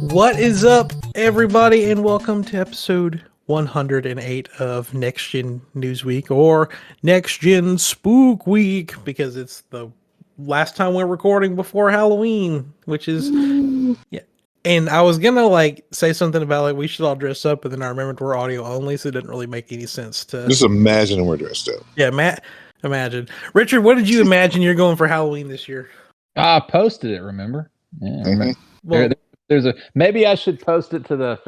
What is up, everybody, and welcome to episode 108 of Next Gen News Week, or Next Gen Spook Week, because it's the last time we're recording before Halloween, which is, yeah. And I was gonna say something about we should all dress up, but then I remembered we're audio only, so it didn't really make any sense to just imagine we're dressed up. Yeah, Matt, imagine. Richard, what did you imagine you're going for Halloween this year? I posted it, remember? Yeah. Mm-hmm. Well, maybe I should post it to the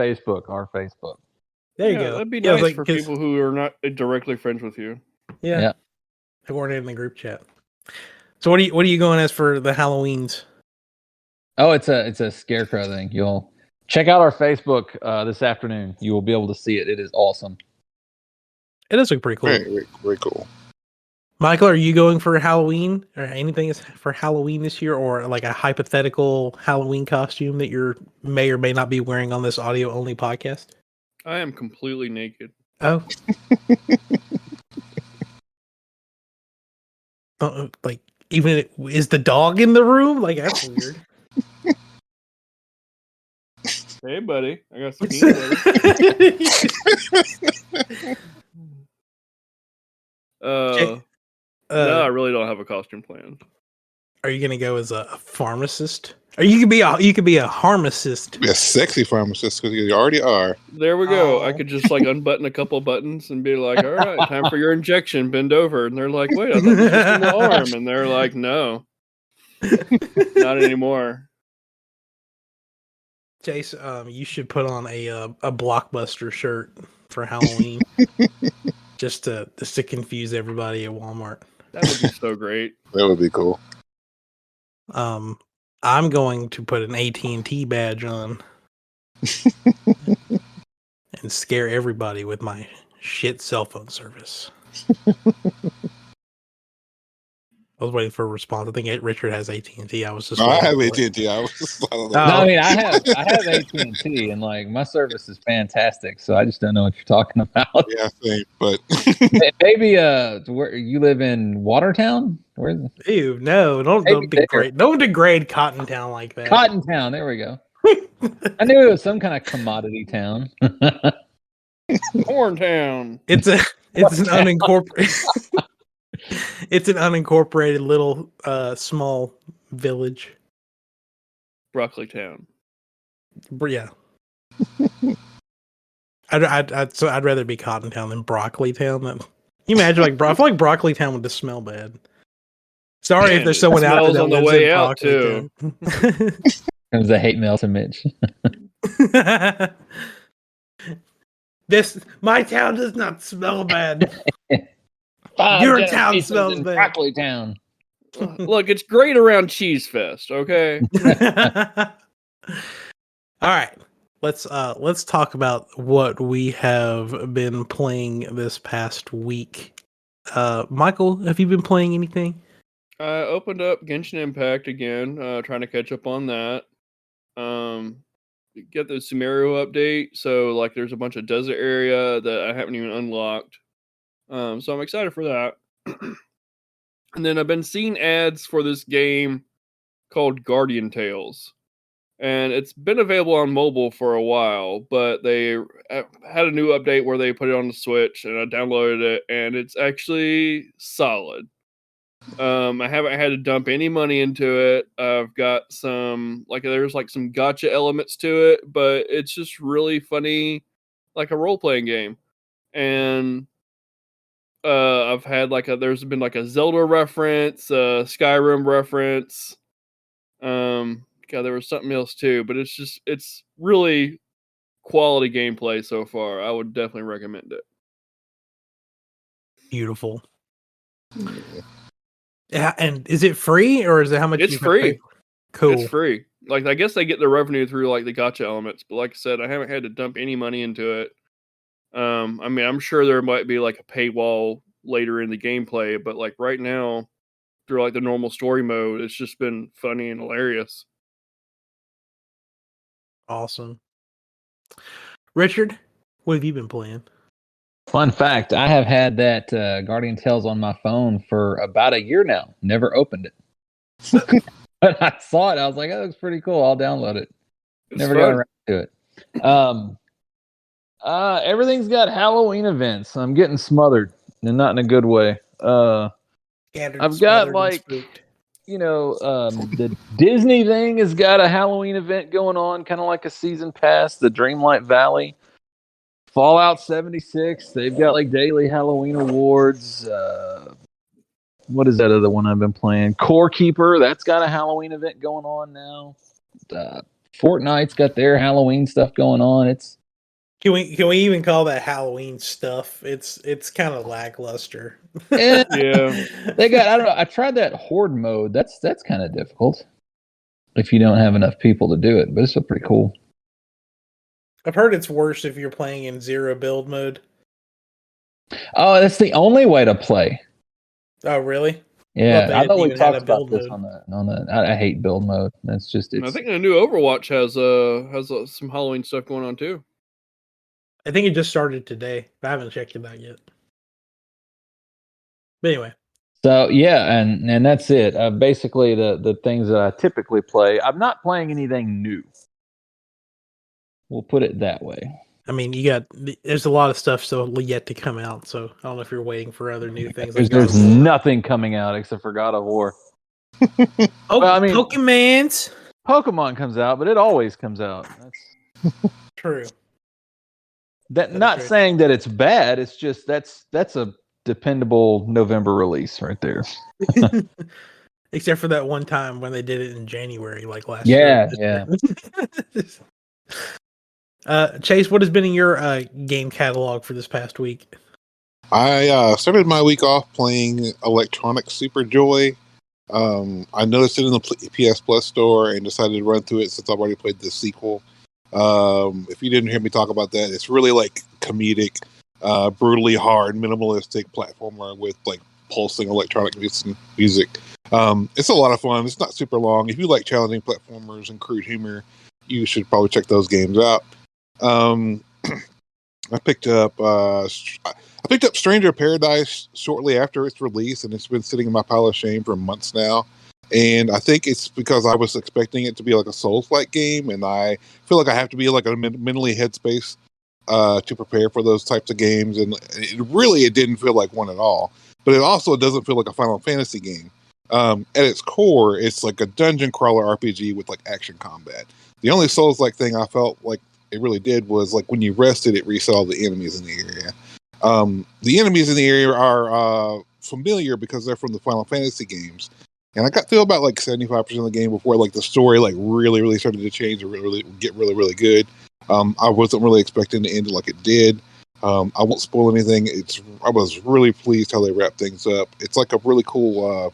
our Facebook. There you go. That'd be nice for people who are not directly friends with you. Yeah. Who aren't in the group chat. So what are you going as for the Halloweens? Oh, it's a scarecrow thing. You'll check out our Facebook this afternoon. You will be able to see it. It is awesome. It does look pretty cool. Very, very cool. Michael, are you going for Halloween or anything for Halloween this year, or like a hypothetical Halloween costume that you may or may not be wearing on this audio only podcast? I am completely naked. Oh. Is the dog in the room? That's weird. Hey, buddy. I got some peanut butter. No, I really don't have a costume planned. Are you gonna go as a pharmacist? Or you could be a pharmacist. Be a sexy pharmacist, because you already are. There we go. I could just unbutton a couple buttons and be like, all right, time for your injection. Bend over. And they're like, wait, I thought this was in the arm. And they're like, no. Not anymore. Chase, you should put on a Blockbuster shirt for Halloween. just to confuse everybody at Walmart. That would be so great. That would be cool. I'm going to put an AT&T badge on and scare everybody with my shit cell phone service. I was waiting for a response. I think Richard has AT&T. I was just. I have AT&T. I don't know. I mean, I have AT&T, and my service is fantastic. So I just don't know what you're talking about. Yeah, same. But maybe where you live in Watertown? Where is it? Ew, no, don't degrade. Don't degrade Cottontown like that. Cottontown. There we go. I knew it was some kind of commodity town. Corntown. It's an unincorporated. It's an unincorporated little small village. Broccoli Town. Yeah. I'd rather be Cotton Town than Broccoli Town. Can you imagine I feel like Broccoli Town would just smell bad. Sorry if there's someone out there that on the way out too. It was a hate mail to Mitch. My town does not smell bad. Your town smells bad. Broccoli Town. Look, it's great around Cheese Fest, okay? All right. Let's talk about what we have been playing this past week. Michael, have you been playing anything? I opened up Genshin Impact again, trying to catch up on that. Get the Sumeru update, so there's a bunch of desert area that I haven't even unlocked. So I'm excited for that. And then I've been seeing ads for this game called Guardian Tales. And it's been available on mobile for a while, but they had a new update where they put it on the Switch, and I downloaded it, and it's actually solid. I haven't had to dump any money into it. I've got some, there's some gotcha elements to it, but it's just really funny, like a role-playing game. And I've had there's been a Zelda reference, Skyrim reference. God, there was something else too, but it's really quality gameplay so far. I would definitely recommend it. Beautiful. Yeah, and is it free or is it how much? It's free. Cool. It's free. I guess they get the revenue through the gotcha elements, but like I said, I haven't had to dump any money into it. I mean, I'm sure there might be a paywall later in the gameplay, but right now, through the normal story mode, it's just been funny and hilarious. Awesome. Richard, what have you been playing? Fun fact, I have had that Guardian Tales on my phone for about a year now. Never opened it. But I saw it. I was like, that looks pretty cool. I'll download it. Never got around to it. Everything's got Halloween events. I'm getting smothered, and not in a good way. Scattered, I've got smothered, and like, spooked. the Disney thing has got a Halloween event going on, kind of like a season pass. The Dreamlight Valley, Fallout 76. They've got like daily Halloween awards. What is that other one I've been playing? Core Keeper. That's got a Halloween event going on now. Fortnite's got their Halloween stuff going on. It's Can we even call that Halloween stuff? It's kind of lackluster. Yeah. They got, I don't know. I tried that horde mode. That's kind of difficult if you don't have enough people to do it, but it's still pretty cool. I've heard it's worse if you're playing in zero build mode. Oh, that's the only way to play. Oh, really? Yeah, I thought we even had talked a about build this mode. on the. I hate build mode. That's just And I it's. think the new Overwatch has some Halloween stuff going on too. I think it just started today. I haven't checked it out yet. But anyway, So yeah, and that's it. Basically, the things that I typically play. I'm not playing anything new. We'll put it that way. I mean, there's a lot of stuff still yet to come out. So I don't know if you're waiting for other new things. Like There's God of War. nothing coming out except for God of War. Oh, Well, I mean- Pokemans. Pokemon comes out, but it always comes out. That's True. not true. saying that it's bad. It's just that's a dependable November release right there. Except for that one time when they did it in January, like last Yeah, year. Chase, what has been in your game catalog for this past week? I started my week off playing Electronic Super Joy. I noticed it in the PS Plus store and decided to run through it since I've already played the sequel. If you didn't hear me talk about that, it's really like comedic, brutally hard, minimalistic platformer with like pulsing electronic music. It's a lot of fun. It's not super long. If you like challenging platformers and crude humor, you should probably check those games out. I picked up Stranger Paradise shortly after its release, and it's been sitting in my pile of shame for months now. And I think it's because I was expecting it to be like a Souls-like game, and I feel like I have to be like a mentally headspace to prepare for those types of games. And it didn't feel like one at all. But it also doesn't feel like a Final Fantasy game. At its core, it's like a dungeon crawler RPG with like action combat. The only Souls-like thing I felt like it really did was like when you rested, it reset all the enemies in the area. The enemies in the area are familiar because they're from the Final Fantasy games, and I got through about like 75% of the game before like the story like really started to change and really get really good. I wasn't really expecting to end it like it did. I won't spoil anything. I was really pleased how they wrapped things up. It's like a really cool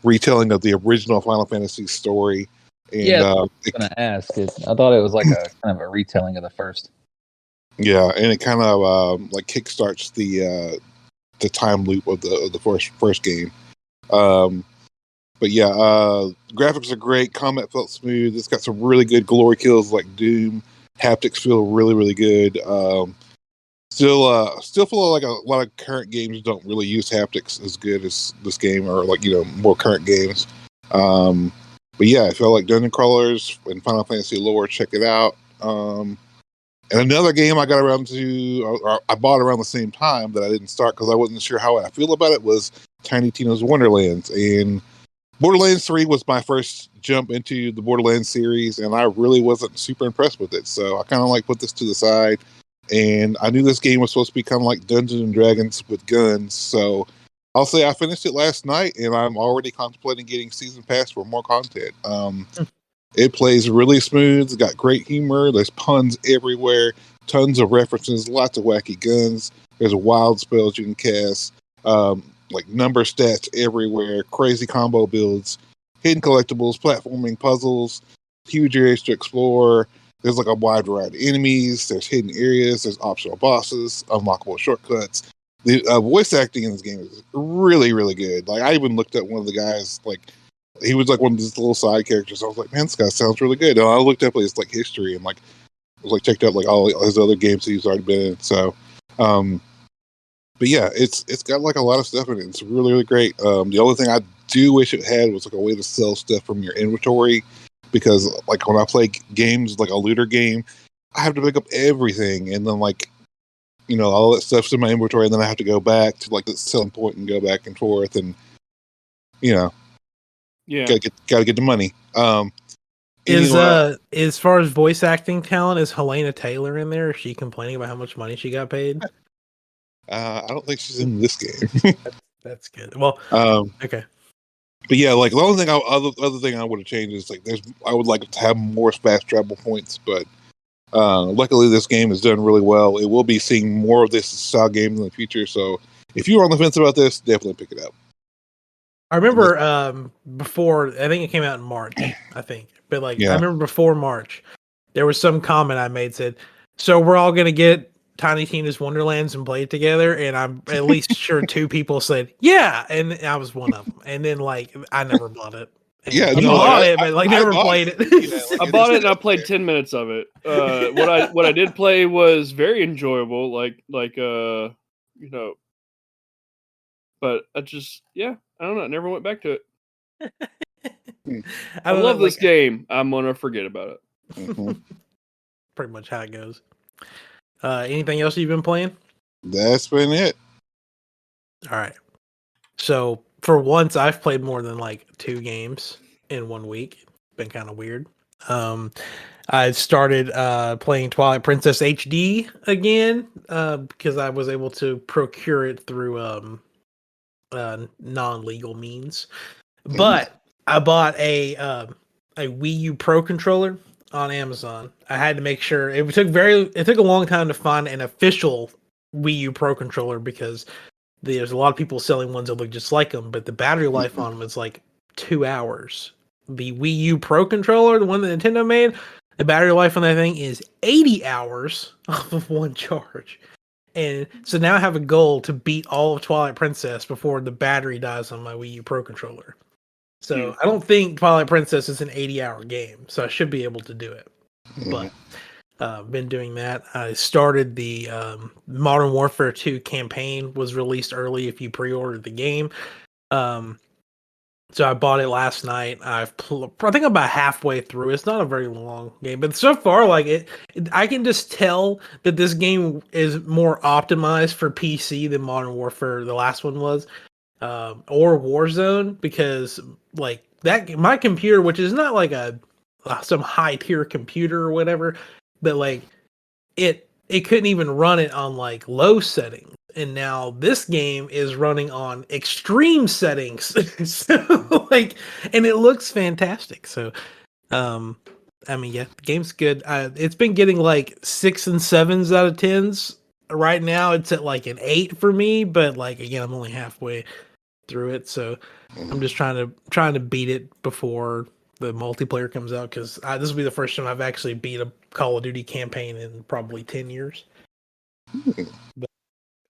retelling of the original Final Fantasy story. And, yeah, I was gonna ask. I thought it was like a kind of a retelling of the first. Yeah, and it kind of like kickstarts the time loop of the first game. But yeah, graphics are great. Combat felt smooth. It's got some really good glory kills like Doom. Haptics feel really good. Still feel like a lot of current games don't really use haptics as good as this game, or like more current games. But yeah, I feel like dungeon crawlers and Final Fantasy lore. Check it out. And another game I got around to, or I bought around the same time that I didn't start because I wasn't sure how I feel about it, was Tiny Tina's Wonderlands. And Borderlands 3 was my first jump into the Borderlands series, and I really wasn't super impressed with it. So I kind of like put this to the side. And I knew this game was supposed to be kind of like Dungeons and Dragons with guns. So I'll say I finished it last night, and I'm already contemplating getting season pass for more content. It plays really smooth. It's got great humor. There's puns everywhere, tons of references, lots of wacky guns. There's wild spells you can cast, like number stats everywhere, crazy combo builds, hidden collectibles, platforming puzzles, huge areas to explore. There's like a wide variety of enemies. There's hidden areas. There's optional bosses, unlockable shortcuts. The voice acting in this game is really good. Like I even looked at one of the guys, like he was like one of these little side characters. I was like, man, this guy sounds really good. And I looked up his like history and like was like checked out like all his other games that he's already been in. So, but yeah, it's got like a lot of stuff in it. It's really great. The only thing I do wish it had was like a way to sell stuff from your inventory. because like when I play games like a looter game, I have to pick up everything, and then like all that stuff's in my inventory, and then I have to go back to like the selling point and go back and forth, and Yeah. gotta get the money. Is anyway, as far as voice acting talent, is Helena Taylor in there? Is she complaining about how much money she got paid? I don't think she's in this game. That's good. Well, okay. But yeah, like the only thing other thing I would have changed is like I would like to have more fast travel points, but luckily this game is done really well. It will be seeing more of this style games in the future, so if you're on the fence about this, definitely pick it up. I remember before, I think it came out in March, I think. But like I remember before March, there was some comment I made said, so we're all gonna get Tiny Tina's Wonderlands and play it together, and I'm at least sure 2 people said, yeah, and I was one of them. And then like I never bought it. And Yeah, you no, bought like, it, but like never played it. I bought it and I played 10 minutes of it. What I did play was very enjoyable, but I just I don't know, I never went back to it. I love this game. I'm gonna forget about it. Mm-hmm. Pretty much how it goes. Anything else you've been playing? That's been it. All right. So for once, I've played more than like 2 games in 1 week. Been kind of weird. I started playing Twilight Princess HD again because I was able to procure it through non-legal means. But I bought a Wii U Pro controller on Amazon. I had to make sure it took a long time to find an official Wii U Pro controller because there's a lot of people selling ones that look just like them, but the battery life on them is like 2 hours. The Wii U Pro controller, the one that Nintendo made, the battery life on that thing is 80 hours off of one charge. And so now I have a goal to beat all of Twilight Princess before the battery dies on my Wii U Pro controller. So I don't think Twilight Princess is an 80-hour game, so I should be able to do it. But been doing that. I started the Modern Warfare 2 campaign, was released early if you pre-ordered the game. So I bought it last night. I think I'm about halfway through. It's not a very long game, but so far, like I can just tell that this game is more optimized for PC than Modern Warfare, the last one was, or Warzone, because like that my computer, which is not like some high tier computer or whatever, but like it couldn't even run it on like low settings. And now this game is running on extreme settings. So like, and it looks fantastic. So, I mean, yeah, the game's good. It's been getting like 6 and 7s out of 10s. Right now it's at like an 8 for me, but like, again, I'm only halfway through it. So I'm just trying to beat it before the multiplayer comes out. Cause this will be the first time I've actually beat a Call of Duty campaign in probably 10 years. But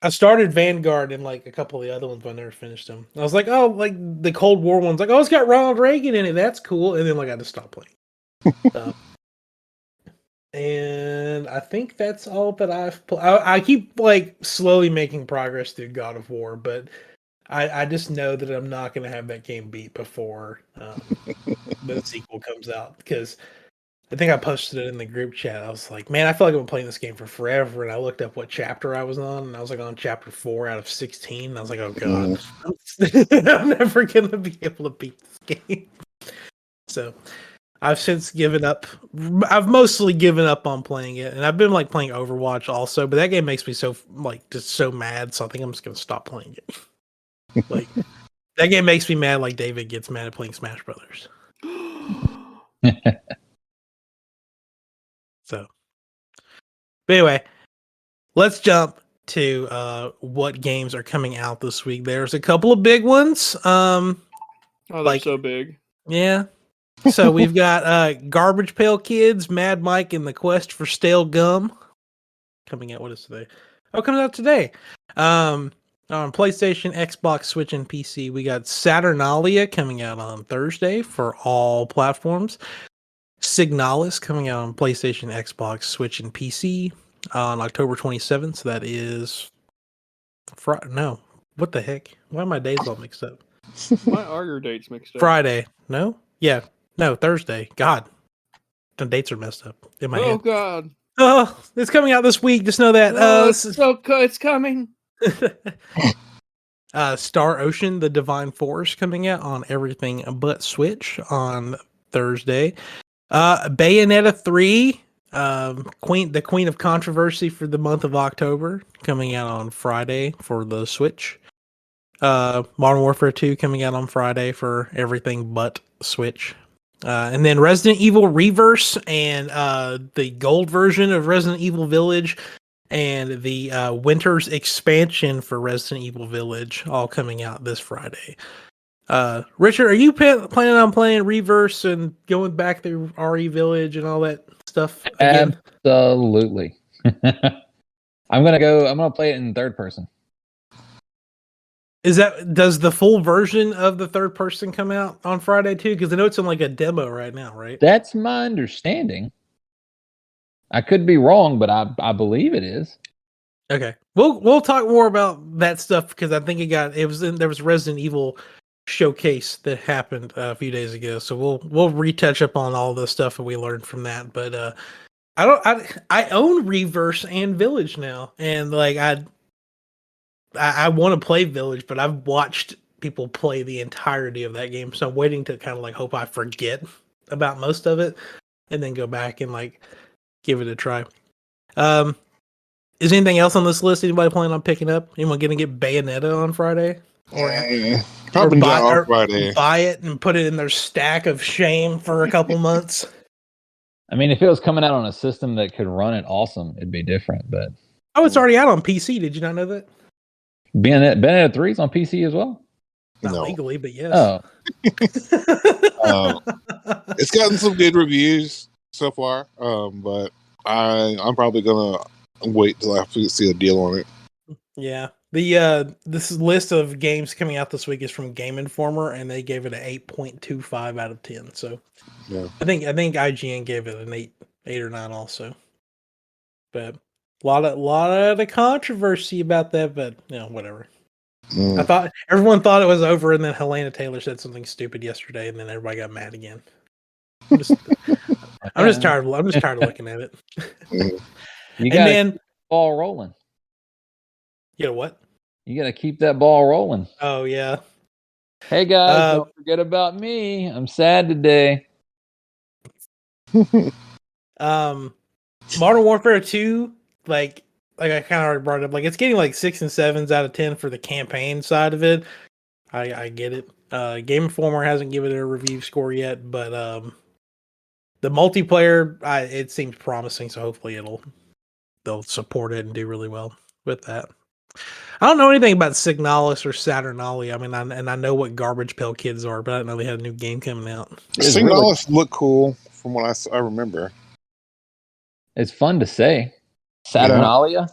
I started Vanguard and like a couple of the other ones, but I never finished them. I was like, oh, like the Cold War ones, like, oh, it's got Ronald Reagan in it. That's cool. And then like I just stopped playing. And I think that's all that I've played. I keep like slowly making progress through God of War, but I just know that I'm not going to have that game beat before the sequel comes out, because I think I posted it in the group chat. I was like, man, I feel like I've been playing this game for forever. And I looked up what chapter I was on, and I was like on chapter 4 out of 16. And I was like, oh god, I'm never gonna be able to beat this game. So I've since given up. I've mostly given up on playing it, and I've been like playing Overwatch also. But that game makes me so like just so mad. So I think I'm just gonna stop playing it. Like that game makes me mad, like David gets mad at playing Smash Brothers. So, but anyway, let's jump to what games are coming out this week. There's a couple of big ones. Oh, they're so big. Yeah. So we've got Garbage Pail Kids, Mad Mike, and the Quest for Stale Gum coming out. What is today? Oh, coming out today. On PlayStation, Xbox, Switch, and PC. We got Saturnalia coming out on Thursday for all platforms. Signalis coming out on PlayStation, Xbox, Switch, and PC on October 27th. So that is Friday. No, what the heck? Why are my days all mixed up? Why are your dates mixed up? Friday. No? Yeah. No, Thursday. God, the dates are messed up in my Oh head. God! Oh, it's coming out this week. Just know that. Oh, it's coming. Star Ocean, The Divine Force, coming out on everything but Switch on Thursday. Bayonetta 3, the Queen of Controversy for the month of October, coming out on Friday for the Switch. Modern Warfare 2 coming out on Friday for everything but Switch. And then Resident Evil Reverse and the gold version of Resident Evil Village and the Winter's expansion for Resident Evil Village all coming out this Friday. Richard, are you planning on playing Reverse and going back through RE Village and all that stuff again? Absolutely. I'm gonna play it in third person. Does the full version of the third person come out on Friday too? Because I know it's in like a demo right now, right? That's my understanding. I could be wrong, but I believe it is. Okay, we'll talk more about that stuff because I think there was a Resident Evil showcase that happened a few days ago, so we'll retouch up on all the stuff that we learned from that. But I own Reverse and Village now, and like I want to play Village, but I've watched people play the entirety of that game, so I'm waiting to kind of like hope I forget about most of it, and then go back and like give it a try. Is anything else on this list anybody planning on picking up? Anyone gonna get Bayonetta on Friday? Probably not on Friday. Buy it and put it in their stack of shame for a couple months. I mean, if it was coming out on a system that could run it awesome, it'd be different. But it's already out on PC. Did you not know that? Bayonetta 3 is on PC as well? Not legally, but yes. Oh. It's gotten some good reviews so far, but I'm probably gonna wait till I see a deal on it. Yeah. This list of games coming out this week is from Game Informer, and they gave it an 8.25 out of 10. So yeah. I think IGN gave it an 8 or 9 also. But a lot of the controversy about that, but whatever. I thought everyone thought it was over, and then Helena Taylor said something stupid yesterday, and then everybody got mad again. I'm just tired of looking at it. You got to keep the ball rolling. You know what? You got to keep that ball rolling. Oh yeah. Hey guys, don't forget about me. I'm sad today. Modern Warfare 2, like I kind of already brought it up, like it's getting like 6 and 7s out of 10 for the campaign side of it. I get it. Game Informer hasn't given it a review score yet, but the multiplayer, it seems promising, so hopefully they'll support it and do really well with that. I don't know anything about Signalis or Saturnalia. I mean, I know what Garbage Pail Kids are, but I didn't know they had a new game coming out. Signalis look cool from what I remember. It's fun to say. Saturnalia?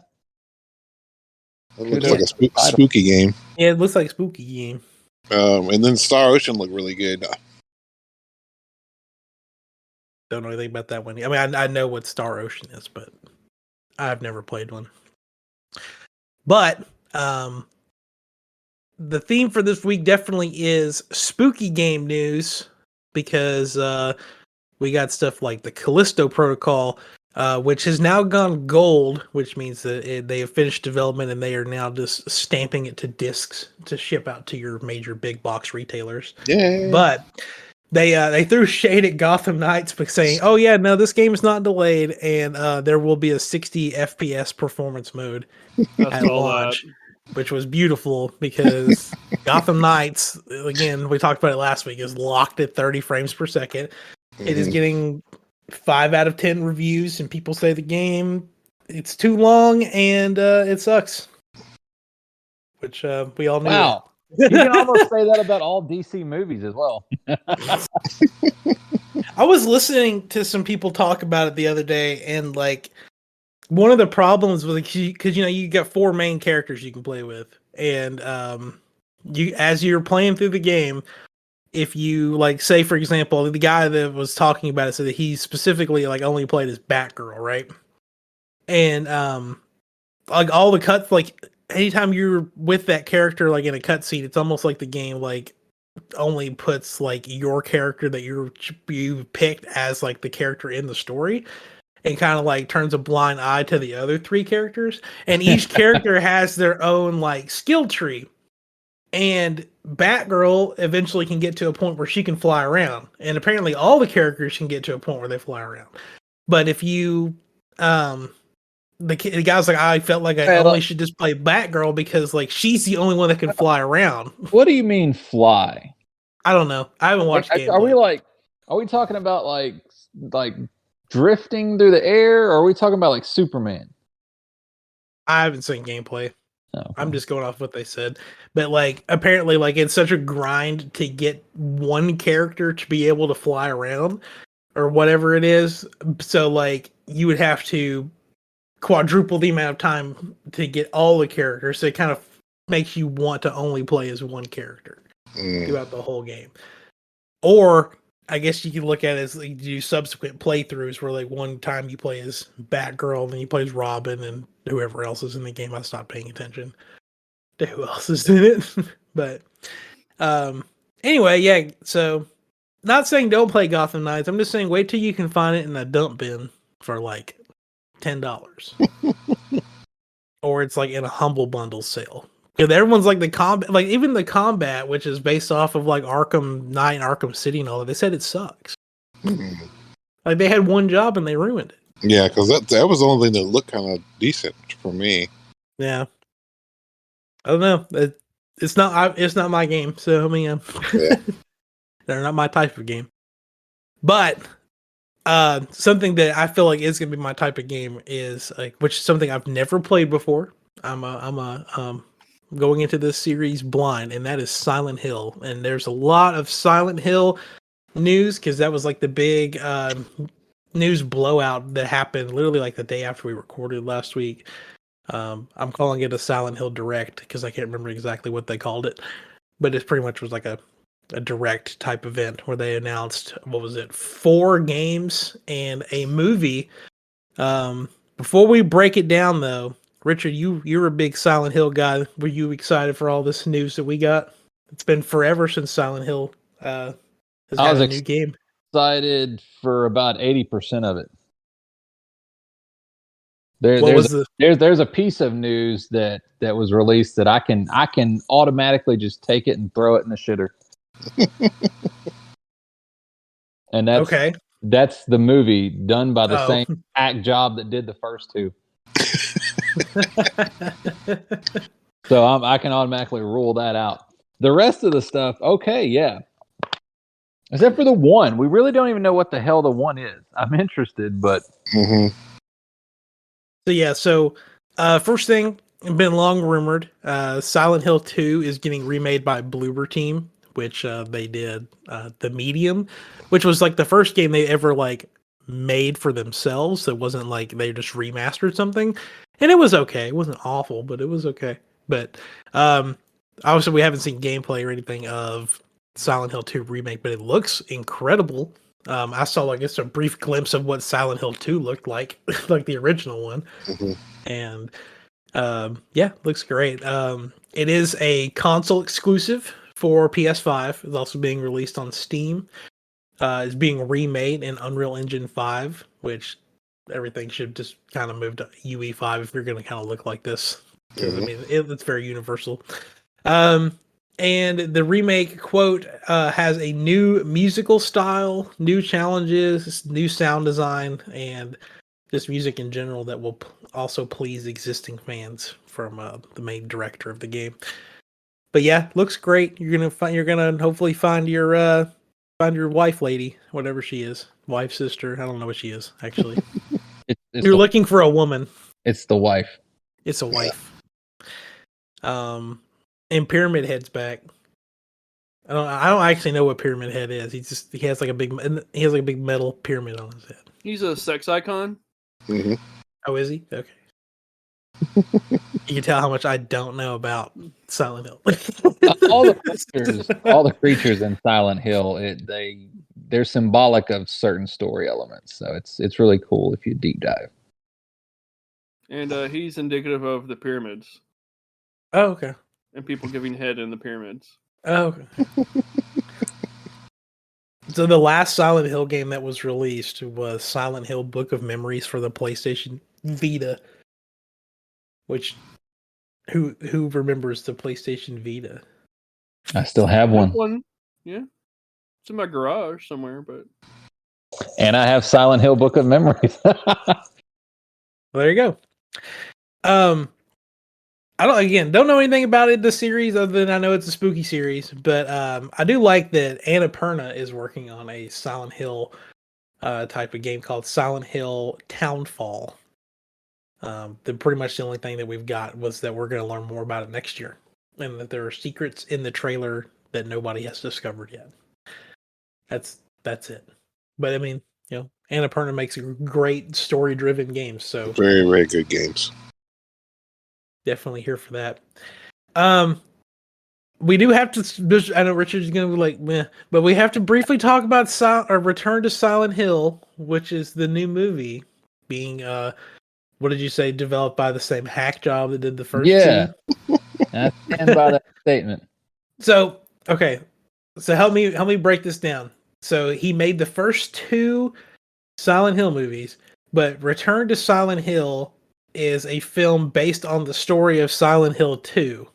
It looks like a spooky game. Yeah, it looks like a spooky game. And then Star Ocean looked really good. Don't know anything about that one. I mean, I know what Star Ocean is, but I've never played one. But the theme for this week definitely is spooky game news, because we got stuff like the Callisto Protocol, which has now gone gold, which means that they have finished development and they are now just stamping it to discs to ship out to your major big box retailers. Yeah. But they threw shade at Gotham Knights by saying, "Oh yeah, no, this game is not delayed, and there will be a 60 FPS performance mode at launch," which was beautiful because Gotham Knights, again, we talked about it last week, is locked at 30 frames per second. Mm-hmm. It is getting 5 out of 10 reviews, and people say the game it's too long and it sucks, which we all knew. Wow. You can almost say that about all DC movies as well. I was listening to some people talk about it the other day, and like one of the problems was because you got 4 main characters you can play with, and you as you're playing through the game, if you like say for example the guy that was talking about it said that he specifically like only played as Batgirl, right? And like all the cuts, like anytime you're with that character like in a cutscene, it's almost like the game like only puts like your character that you picked as like the character in the story, and kind of like turns a blind eye to the other three characters. And each character has their own like skill tree. And Batgirl eventually can get to a point where she can fly around. And apparently all the characters can get to a point where they fly around. But if you the guy's like, I felt like I only should just play Batgirl because like she's the only one that can fly around. What do you mean fly? I don't know. I haven't watched gameplay. Are we talking about like drifting through the air, or are we talking about like Superman? I haven't seen gameplay. Oh, okay. I'm just going off what they said. But like apparently like it's such a grind to get one character to be able to fly around or whatever it is. So like you would have to quadruple the amount of time to get all the characters. So it kind of makes you want to only play as one character throughout the whole game. Or I guess you could look at it as like, do subsequent playthroughs where like one time you play as Batgirl, then you play as Robin and whoever else is in the game. I stopped paying attention to who else is in it. But anyway, yeah, so not saying don't play Gotham Knights. I'm just saying wait till you can find it in a dump bin for like $10. Or it's like in a Humble Bundle sale. Because everyone's like the combat, like even the combat, which is based off of like Arkham Knight and Arkham City and all that, they said it sucks. Like they had one job and they ruined it. Yeah, because that was the only thing that looked kind of decent for me. Yeah, I don't know. It's not my game. So I mean, they're not my type of game. But something that I feel like is gonna be my type of game is like, which is something I've never played before. I'm going into this series blind, and that is Silent Hill. And there's a lot of Silent Hill news because that was like the big news blowout that happened literally like the day after we recorded last week. I'm calling it a Silent Hill Direct because I can't remember exactly what they called it, but it pretty much was like a direct type event where they announced, what was it, 4 games and a movie. Before we break it down though, Richard, you're a big Silent Hill guy. Were you excited for all this news that we got? It's been forever since Silent Hill has had a new game. Excited for about 80% of it. There's a piece of news that was released that I can automatically just take it and throw it in the shitter. And that's the movie done by the same hack job that did the first 2. So I can automatically rule that out. The rest of the stuff, okay, yeah. Except for the 1. We really don't even know what the hell the 1 is. I'm interested, but... So yeah, first thing, been long rumored, Silent Hill 2 is getting remade by Bloober Team, which they did The Medium, which was like the first game they ever like made for themselves. So it wasn't like they just remastered something. And it was okay. It wasn't awful, but it was okay. But obviously we haven't seen gameplay or anything of Silent Hill 2 remake, but it looks incredible. I saw like just a brief glimpse of what Silent Hill 2 looked like, like the original one. And yeah, looks great. It is a console exclusive for PS5. It's also being released on Steam. It's being remade in Unreal Engine 5, which everything should just kind of move to UE5 if you're going to kind of look like this. Because I mean, it's very universal. And the remake, quote, has a new musical style, new challenges, new sound design, and just music in general that will also please existing fans from the main director of the game. But yeah, looks great. You're gonna hopefully find your wife lady, whatever she is, wife, sister. I don't know what she is actually. You're looking for a woman. It's the wife. It's a wife. And Pyramid Head's back. I don't actually know what Pyramid Head is. He has like a big metal pyramid on his head. He's a sex icon. Oh, is he? Okay. You can tell how much I don't know about Silent Hill. all the creatures in Silent Hill, they're symbolic of certain story elements. So it's really cool if you deep dive. And he's indicative of the pyramids. Oh, okay. And people giving head in the pyramids. Oh, okay. So the last Silent Hill game that was released was Silent Hill Book of Memories for the PlayStation Vita. Which who remembers the PlayStation Vita? I still have one. Yeah. It's in my garage somewhere, but And I have Silent Hill Book of Memories. Well, there you go. I don't know anything about it, the series, other than I know it's a spooky series, but I do like that Annapurna is working on a Silent Hill type of game called Silent Hill Townfall. Pretty much the only thing that we've got was that we're going to learn more about it next year, and that there are secrets in the trailer that nobody has discovered yet. That's it. But I mean, Annapurna makes great story-driven games, so Very, very good games. Definitely here for that. We do have to. I know Richard's going to be like, meh, but we have to briefly talk about Return to Silent Hill, which is the new movie being what did you say? Developed by the same hack job that did the first two. I stand by that statement. So okay, so help me break this down. So he made the first two Silent Hill movies, but Return to Silent Hill is a film based on the story of Silent Hill 2.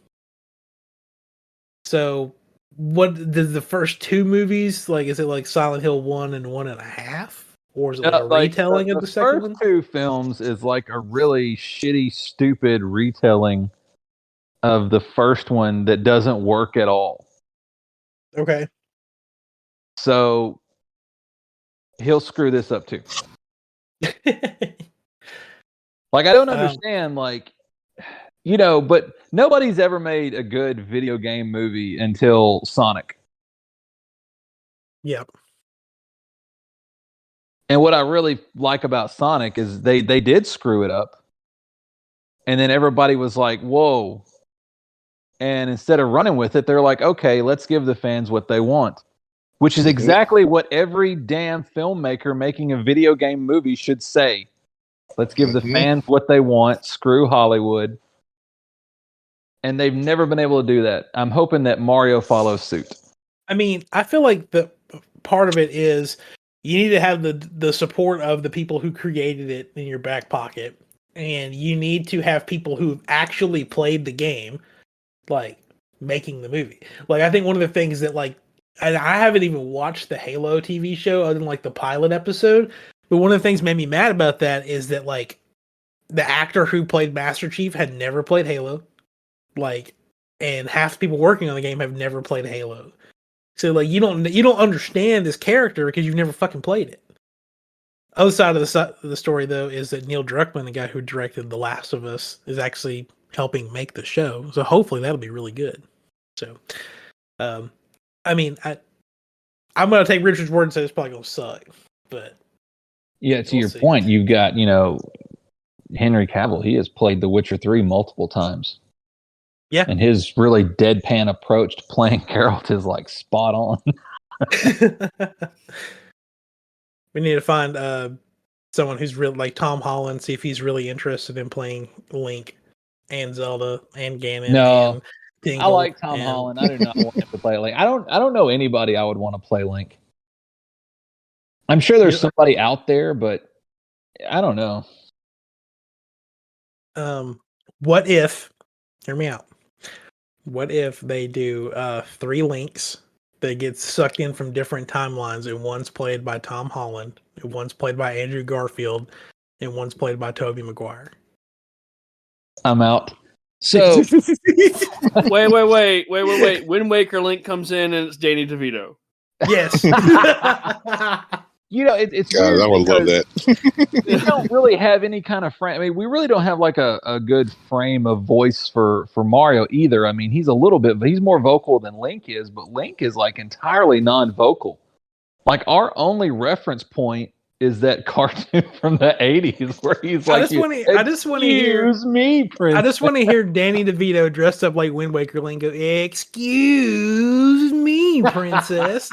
So what did the first two movies, like, is it like Silent Hill 1 and 1.5? Or is it like a retelling of the second one? The first two films is like a really shitty, stupid retelling of the first one that doesn't work at all. Okay. So he'll screw this up too. Like, I don't understand, but nobody's ever made a good video game movie until Sonic. Yep. And what I really like about Sonic is they did screw it up. And then everybody was like, whoa. And instead of running with it, they're like, okay, let's give the fans what they want. Which is exactly what every damn filmmaker making a video game movie should say. Let's give the fans what they want. Screw Hollywood. And they've never been able to do that. I'm hoping that Mario follows suit. I mean, I feel like the part of it is you need to have the support of the people who created it in your back pocket, and you need to have people who've actually played the game, like, making the movie. Like, I think one of the things that, like, and I haven't even watched the Halo TV show other than, like, the pilot episode, but one of the things that made me mad about that is that, like, the actor who played Master Chief had never played Halo, like, and half the people working on the game have never played Halo. So, like, you don't understand this character because you've never fucking played it. Other side of the story, though, is that Neil Druckmann, the guy who directed The Last of Us, is actually helping make the show. So hopefully that'll be really good. So, I mean, I'm gonna take Richard's word and say it's probably gonna suck. But yeah, to your point, you've got Henry Cavill. He has played The Witcher 3 multiple times. Yeah. And his really deadpan approach to playing Geralt is like spot on. We need to find someone who's really like Tom Holland, see if he's really interested in playing Link and Zelda and Ganon. No, and Tingle I like Tom Holland. I do not want him to play Link. I don't know anybody I would want to play Link. I'm sure there's somebody out there, but I don't know. What if? Hear me out. What if they do 3 Links that get sucked in from different timelines, and one's played by Tom Holland, and one's played by Andrew Garfield, and one's played by Tobey Maguire? I'm out. So wait. Wind Waker Link comes in and it's Danny DeVito. Yes. It's God, weird I would love that. we don't really have any kind of frame. I mean, we really don't have like a good frame of voice for Mario either. I mean, he's more vocal than Link is, but Link is like entirely non-vocal. Like, our only reference point is that cartoon from the 80s where he's like, I just want to hear me, Prince. I just want to hear Danny DeVito dressed up like Wind Waker Link go, "Excuse me, princess."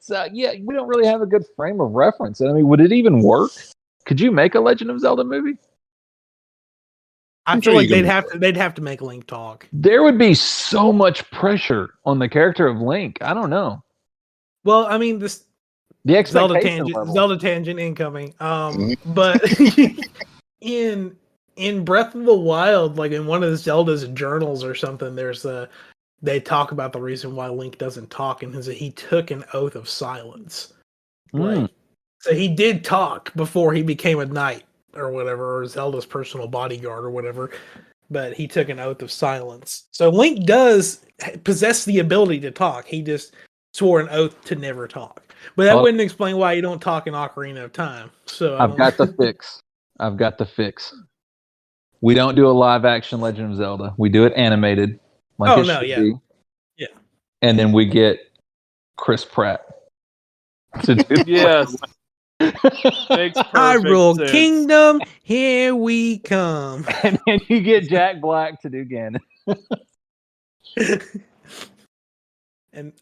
So, yeah, we don't really have a good frame of reference. I mean, would it even work? Could you make a Legend of Zelda movie? I feel like they'd have to make Link talk. There would be so much pressure on the character of Link. I don't know. Well, I mean, this The expectation Zelda level. tangent incoming. Mhm. But in Breath of the Wild, like in one of the Zelda's journals or something, they talk about the reason why Link doesn't talk, and is that he took an oath of silence. Like, so he did talk before he became a knight or whatever, or Zelda's personal bodyguard or whatever. But he took an oath of silence. So Link does possess the ability to talk. He just swore an oath to never talk. But that wouldn't explain why you don't talk in Ocarina of Time. So I've got the fix. I've got the fix. We don't do a live action Legend of Zelda. We do it animated, like it should be. Yeah. And then we get Chris Pratt to do. Yes. Makes perfect Hyrule sense. Kingdom, here we come. And then you get Jack Black to do Ganon. And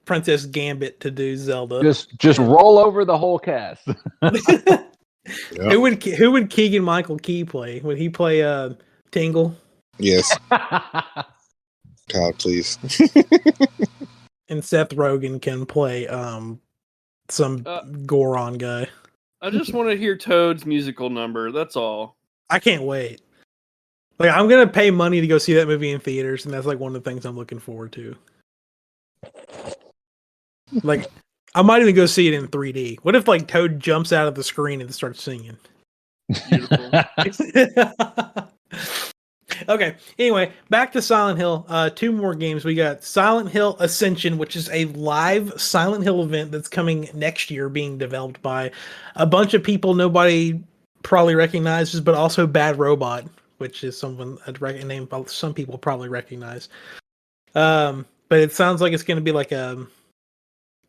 Princess Gambit to do Zelda. Just roll over the whole cast. Yeah. Who would Keegan Michael Key play? Would he play Tingle? Yes. God, please. And Seth Rogen can play some Goron guy. I just want to hear Toad's musical number. That's all. I can't wait. Like, I'm gonna pay money to go see that movie in theaters, and that's like one of the things I'm looking forward to. Like, I might even go see it in 3D. What if like Toad jumps out of the screen and starts singing? Beautiful. Okay. Anyway, back to Silent Hill. 2 more games. We got Silent Hill Ascension, which is a live Silent Hill event that's coming next year, being developed by a bunch of people nobody probably recognizes, but also Bad Robot, which is someone a name some people probably recognize. But it sounds like it's going to be like a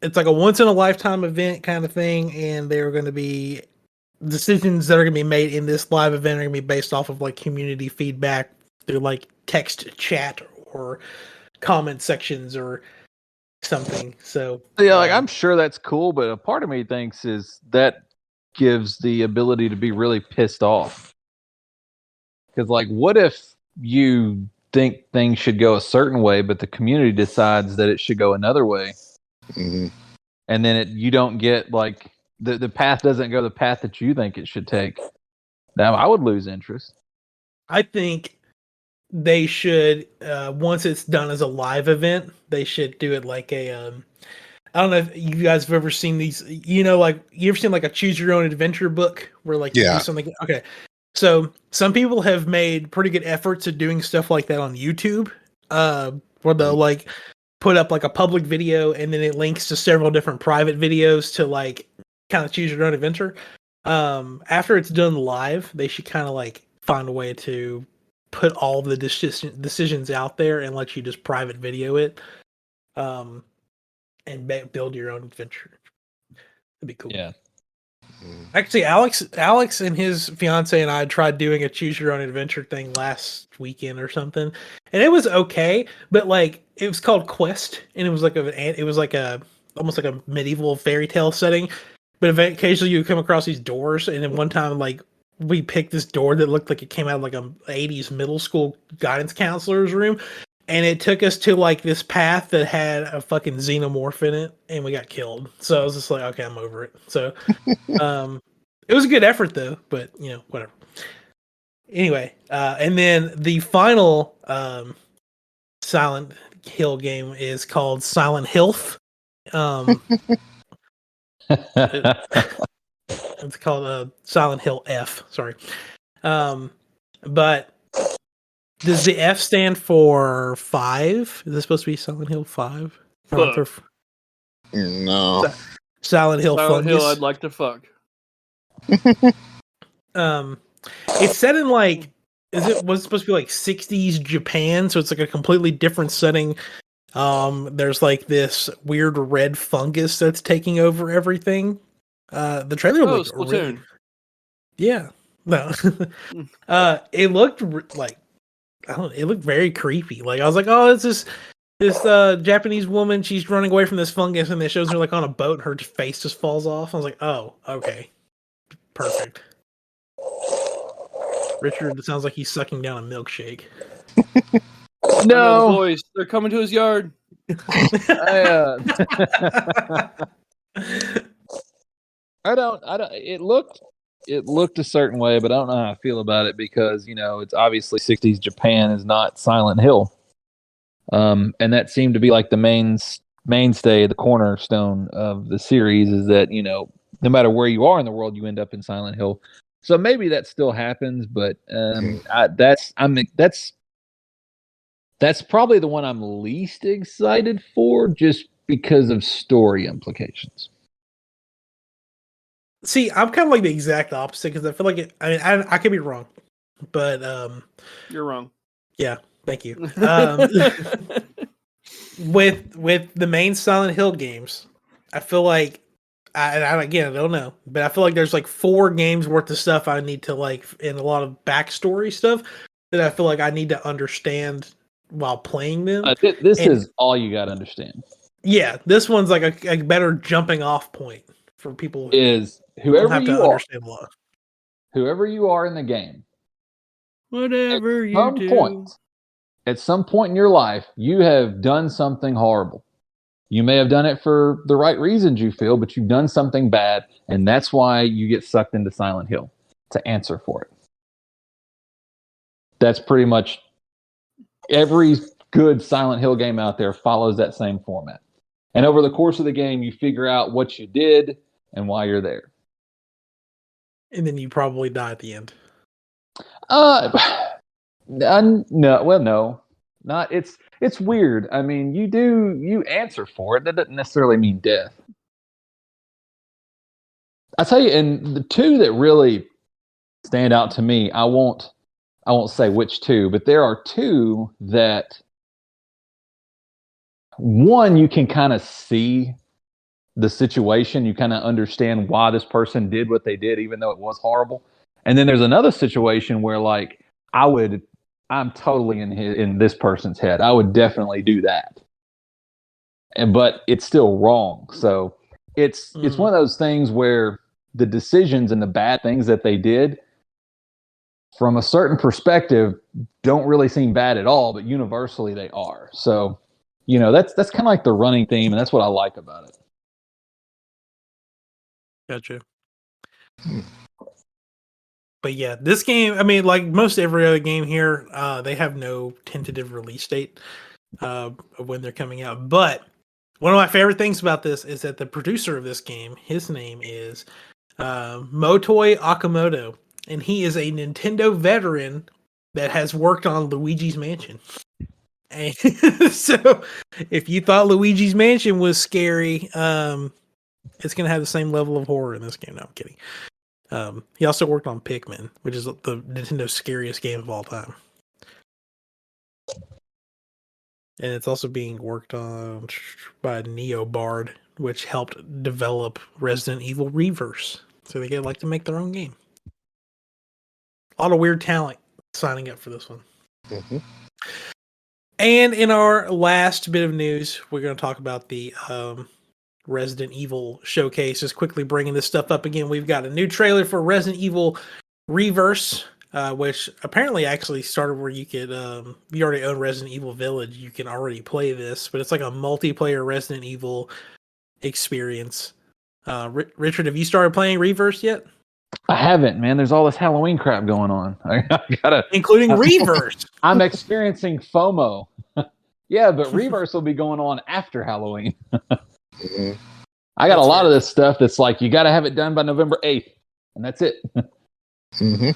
once in a lifetime event kind of thing, and they're going to be decisions that are going to be made in this live event are going to be based off of like community feedback through like text chat or comment sections or something. So yeah, like I'm sure that's cool, but a part of me thinks is that gives the ability to be really pissed off. Because like, what if you think things should go a certain way, but the community decides that it should go another way, Mm-hmm. and then you don't get like the path doesn't go the path that you think it should take. Now I would lose interest. I think they should once it's done as a live event, they should do it like a I don't know if you guys have ever seen these, like you ever seen like a choose your own adventure book where like you do something. Okay. So some people have made pretty good efforts at doing stuff like that on YouTube, where they'll like put up like a public video and then it links to several different private videos to like kind of choose your own adventure. After it's done live, they should kind of like find a way to put all the decisions out there and let you just private video it, and build your own adventure. That'd be cool. Yeah. Actually, Alex and his fiance and I tried doing a choose your own adventure thing last weekend or something, and it was okay. But like, it was called Quest, and it was like almost like a medieval fairy tale setting. But occasionally you come across these doors, and then one time like we picked this door that looked like it came out of like a 80s middle school guidance counselor's room. And it took us to like this path that had a fucking xenomorph in it, and we got killed. So I was just like, okay, I'm over it. So, it was a good effort though, but whatever. Anyway, and then the final Silent Hill game is called Silent Hilf. It's called Silent Hill F. Sorry, but. Does the F stand for 5? Is this supposed to be Silent Hill 5? No. Silent Hill Silent Hill, Fungus. I'd like to fuck. It's set in like, was it supposed to be like 60s Japan? So it's like a completely different setting. There's like this weird red fungus that's taking over everything. The trailer looked Splatoon. really... Yeah. No. It looked like, it looked very creepy. Like I was like, oh, it's this Japanese woman. She's running away from this fungus, and it shows her like on a boat, and her face just falls off. I was like, oh, okay, perfect. Richard, it sounds like he's sucking down a milkshake. I know the boys. They're coming to his yard. I don't. It looked a certain way, but I don't know how I feel about it because it's obviously '60s Japan is not Silent Hill, and that seemed to be like the mainstay, the cornerstone of the series. Is that no matter where you are in the world, you end up in Silent Hill. So maybe that still happens, but that's probably the one I'm least excited for, just because of story implications. See, I'm kind of like the exact opposite because I feel like I could be wrong, but you're wrong. Yeah, thank you. With the main Silent Hill games, I feel like I don't know, but I feel like there's like 4 games worth of stuff I need to like, and a lot of backstory stuff that I feel like I need to understand while playing them. This is all you got to understand. Yeah, this one's like a better jumping off point for people who is don't have to understand a lot. Whoever you are in the game, whatever you do, at some point in your life, you have done something horrible. You may have done it for the right reasons, you feel, but you've done something bad, and that's why you get sucked into Silent Hill to answer for it. That's pretty much every good Silent Hill game out there follows that same format. And over the course of the game, you figure out what you did and why you're there. And then you probably die at the end. No. Not it's weird. I mean, you answer for it. That doesn't necessarily mean death. I tell you, and the 2 that really stand out to me, I won't say which 2, but there are 2 that one, you can kind of see the situation, you kind of understand why this person did what they did, even though it was horrible. And then there's another situation where like I'm totally in this person's head. I would definitely do that. But it's still wrong. So it's one of those things where the decisions and the bad things that they did from a certain perspective don't really seem bad at all, but universally they are. So, that's kind of like the running theme, and that's what I like about it. Gotcha. But yeah, this game, I mean, like most every other game here, they have no tentative release date of when they're coming out. But one of my favorite things about this is that the producer of this game, his name is Motoi Okamoto, and he is a Nintendo veteran that has worked on Luigi's Mansion. And so if you thought Luigi's Mansion was scary, it's going to have the same level of horror in this game. No, I'm kidding. He also worked on Pikmin, which is the Nintendo's scariest game of all time. And it's also being worked on by NeoBard, which helped develop Resident Evil Reverse. So they like to make their own game. A lot of weird talent signing up for this one. Mm-hmm. And in our last bit of news, we're going to talk about the Resident Evil showcase. Just quickly bringing this stuff up again. We've got a new trailer for Resident Evil Reverse, which apparently actually started where you could, you already own Resident Evil Village, you can already play this, but it's like a multiplayer Resident Evil experience. Richard, have you started playing Reverse yet? I haven't, man. There's all this Halloween crap going on. I gotta, including Reverse. I'm experiencing FOMO. Yeah, but Reverse will be going on after Halloween. Mm-hmm. I got a lot of this stuff that's like, you got to have it done by November 8th, and that's it. Mm-hmm.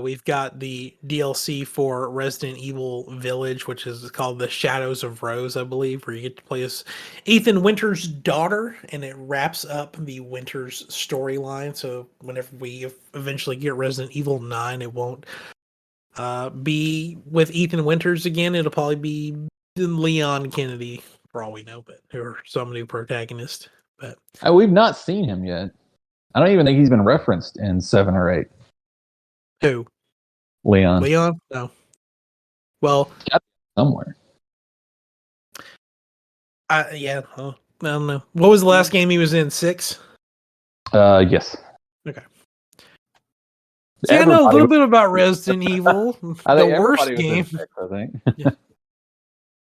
We've got the DLC for Resident Evil Village, which is called The Shadows of Rose, I believe, where you get to play as Ethan Winters' daughter, and it wraps up the Winters storyline. So whenever we eventually get Resident Evil 9, it won't be with Ethan Winters again. It'll probably be Leon Kennedy, for all we know, but or some new protagonist. But we've not seen him yet. I don't even think he's been referenced in 7 or 8. Who? Leon. No. Well, somewhere. Yeah. I don't know. What was the last game he was in? 6? Yes. Okay. See, I know a Everybody little was- bit about Resident Evil, I the think worst everybody was game. in Six, I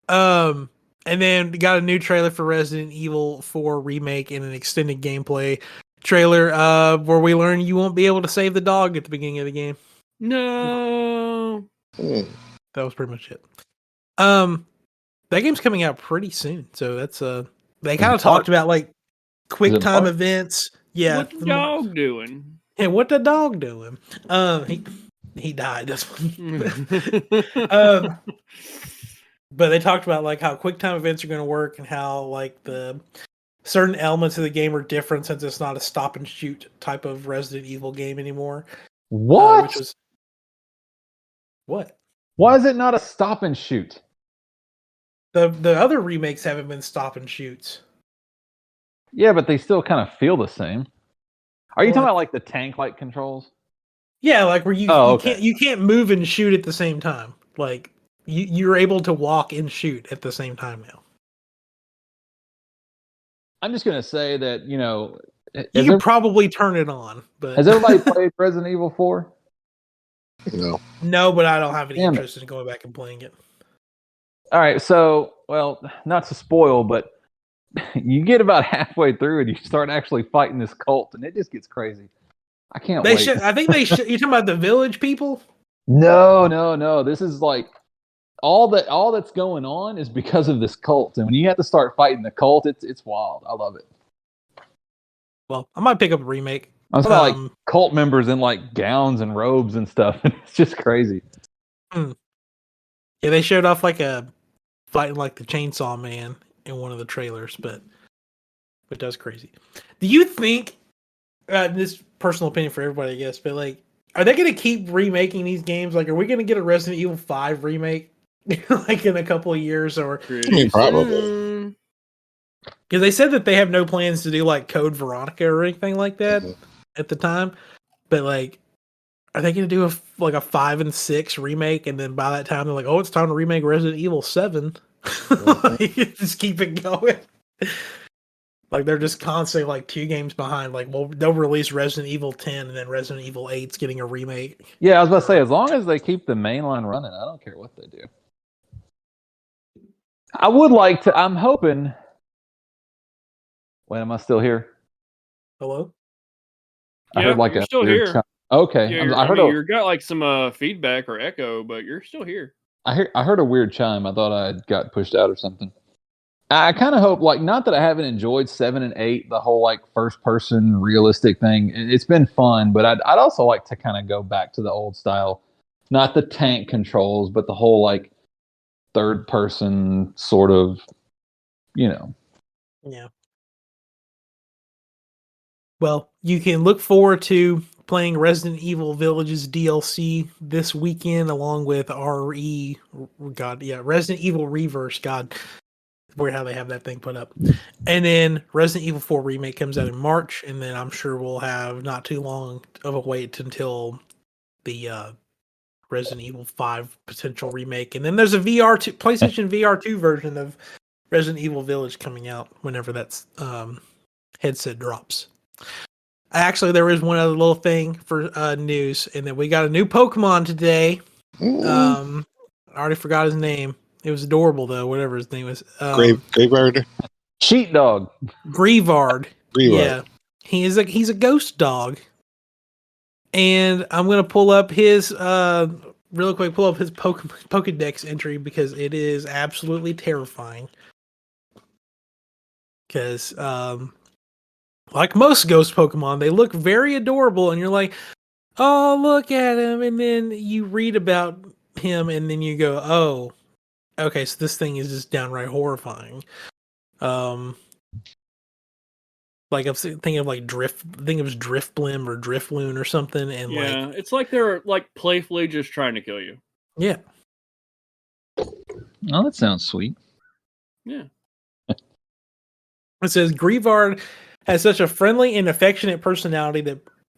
think. And then we got a new trailer for Resident Evil 4 remake and an extended gameplay trailer, where we learn you won't be able to save the dog at the beginning of the game. No. Mm. That was pretty much it. That game's coming out pretty soon, so that's they kind of talked about like quick it time March? events. Yeah, What's the dog doing? and what the dog doing? He died. That's but they talked about like how quick time events are going to work and how like the certain elements of the game are different since it's not a stop and shoot type of Resident Evil game anymore. What? Which was what? Why is it not a stop and shoot? The other remakes haven't been stop and shoots. Yeah, but they still kind of feel the same. Are you Well, talking about like the tank-like controls? Yeah, like where you okay. you can't move and shoot at the same time. Like you're able to walk and shoot at the same time now. I'm just gonna say that You could probably turn it on, but has everybody played Resident Evil 4? No. no, but I don't have any Damn it. interest in going back and playing it. All right, so well, not to spoil, but you get about halfway through and you start actually fighting this cult, and it just gets crazy. I can't They wait. should. I think they should. You talking about the village people? No. This is like all that's going on is because of this cult, and when you have to start fighting the cult, it's wild. I love it. Well, I might pick up a remake. I'm talking about like cult members in like gowns and robes and stuff, and it's just crazy. Yeah, they showed off like a fighting like the Chainsaw Man in one of the trailers, but that's crazy. Do you think? This personal opinion for everybody, I guess, but like, are they going to keep remaking these games? Like, are we going to get a Resident Evil 5 remake like in a couple of years, or Probably. because they said that they have no plans to do like Code Veronica or anything like that at the time, but like, are they going to do a 5 and 6 remake, and then by that time they're like, oh, it's time to remake Resident Evil 7? Like, just keep it going. Like they're just constantly like 2 games behind. Like, well, they'll release Resident Evil 10 and then Resident Evil 8's getting a remake. Yeah, I was about to say, as long as they keep the main line running, I don't care what they do. I would like to. I'm hoping. Wait, am I still here? Hello? I heard like you're a still weird here. chime. Okay, Yeah, I heard you got like some feedback or echo, but you're still here. I heard a weird chime. I thought I got pushed out or something. I kind of hope, like, not that I haven't enjoyed 7 and 8, the whole like first person realistic thing. It's been fun, but I'd also like to kind of go back to the old style, not the tank controls, but the whole like third person sort of, Yeah. Well, you can look forward to playing Resident Evil Villages DLC this weekend, along with Resident Evil Reverse. God, weird how they have that thing put up. And then Resident Evil 4 remake comes out in March, and then I'm sure we'll have not too long of a wait until the Resident Evil 5 potential remake. And then there's a PlayStation VR 2 version of Resident Evil Village coming out whenever that's headset drops. Actually, there is one other little thing for news, and then we got a new Pokemon today. I already forgot his name. It was adorable though, whatever his name was. Graveyard? sheepdog. Greavard. Yeah, he's a ghost dog. And I'm gonna pull up his real quick. Pull up his Pokedex entry because it is absolutely terrifying. Because like most ghost Pokemon, they look very adorable, and you're like, "Oh, look at him!" And then you read about him, and then you go, "Oh, okay, so this thing is just downright horrifying." Like I'm thinking of like Driftblim or Driftloon or something, and Yeah, it's like they're like playfully just trying to kill you. Yeah. Oh, that sounds sweet. Yeah. It says Greavard has such a friendly and affectionate personality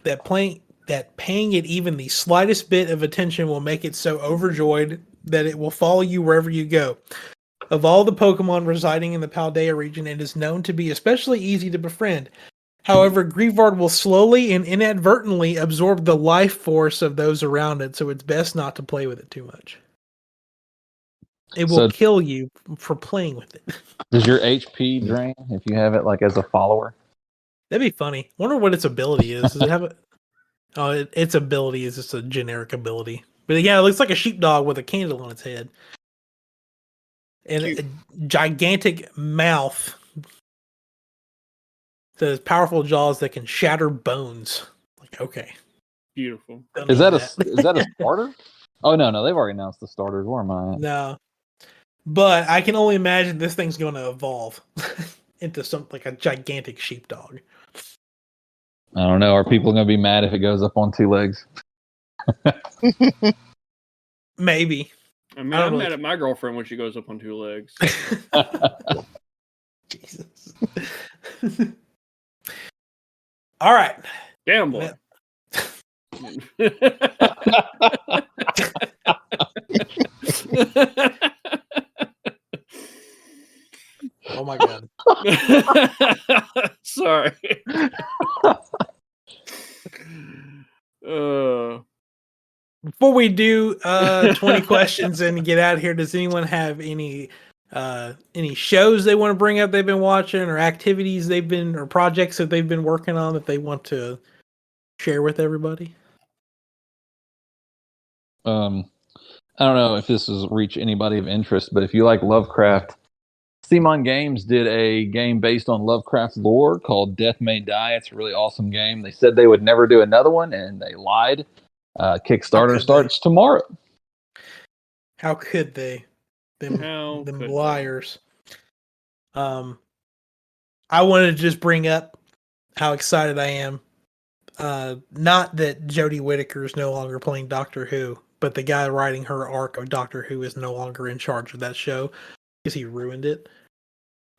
that paying it even the slightest bit of attention will make it so overjoyed that it will follow you wherever you go. Of all the Pokemon residing in the Paldea region, it is known to be especially easy to befriend. However, Grievard will slowly and inadvertently absorb the life force of those around it, so it's best not to play with it too much. It will kill you for playing with it. Does your HP drain if you have it like as a follower? That'd be funny. Wonder what its ability is. Does it have a... Oh, its ability is just a generic ability. But yeah, it looks like a sheepdog with a candle on its head. And a gigantic mouth. Says powerful jaws that can shatter bones. Like, okay. Beautiful. Is that a starter? Oh no, they've already announced the starters. Where am I at? No. But I can only imagine this thing's gonna evolve into something like a gigantic sheepdog. I don't know. Are people going to be mad if it goes up on 2 legs? Maybe. I mean, I'm mad at my girlfriend when she goes up on 2 legs. Jesus. All right. Damn, boy. Oh my god. Sorry. Before we do 20 questions and get out of here, does anyone have any shows they want to bring up they've been watching, or activities they've been, or projects that they've been working on that they want to share with everybody? I don't know if this has reached anybody of interest, but if you like Lovecraft, Simon Games did a game based on Lovecraft lore called Death May Die. It's a really awesome game. They said they would never do another one, and they lied. Kickstarter starts tomorrow. How could they? Them liars. I wanted to just bring up how excited I am. Not that Jodie Whittaker is no longer playing Doctor Who, but the guy writing her arc of Doctor Who is no longer in charge of that show because he ruined it.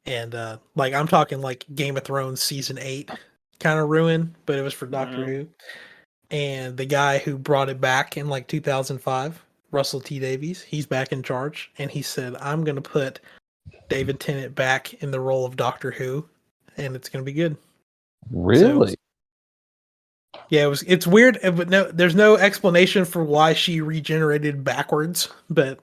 And like I'm talking like Game of Thrones season 8 kind of ruin, but it was for Doctor Who. And the guy who brought it back in like 2005, Russell T Davies, he's back in charge, and he said, "I'm going to put David Tennant back in the role of Doctor Who, and it's going to be good." Really? So, yeah, it's weird, but no, there's no explanation for why she regenerated backwards. But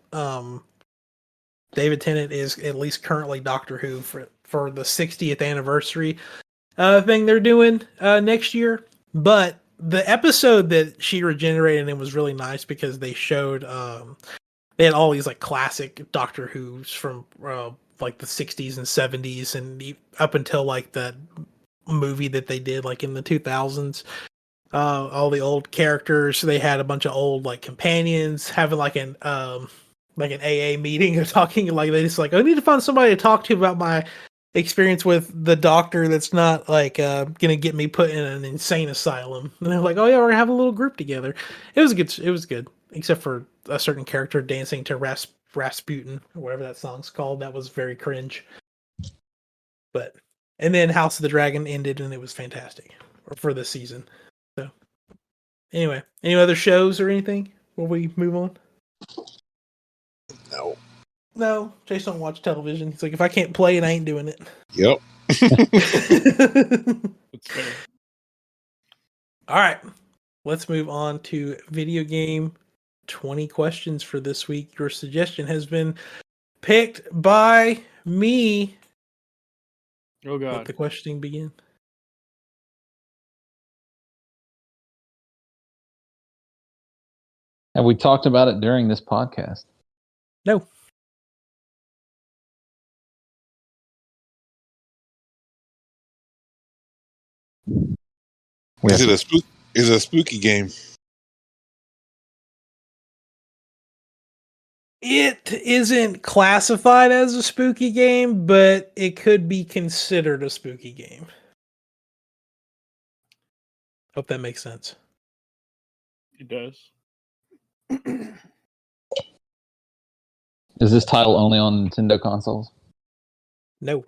David Tennant is at least currently Doctor Who for the 60th anniversary thing they're doing next year. But the episode that she regenerated in was really nice because they showed they had all these like classic Doctor Who's from like the 60s and 70s and up until like the movie that they did like in the 2000s. All the old characters. They had a bunch of old like companions having like an AA meeting or talking, like they just like, I need to find somebody to talk to about my experience with the doctor that's not like gonna get me put in an insane asylum. And they're like, oh yeah, we're gonna have a little group together. It was good, except for a certain character dancing to Rasputin or whatever that song's called. That was very cringe. But and then House of the Dragon ended and it was fantastic for this season. So anyway, any other shows or anything before we move on? No, Chase don't watch television. He's like, if I can't play it, I ain't doing it. Yep. All right. Let's move on to video game 20 questions for this week. Your suggestion has been picked by me. Oh, God. Let the questioning begin. Have we talked about it during this podcast? No. Is it a spooky game? It isn't classified as a spooky game, but it could be considered a spooky game. Hope that makes sense. It does. Is this title only on Nintendo consoles? No.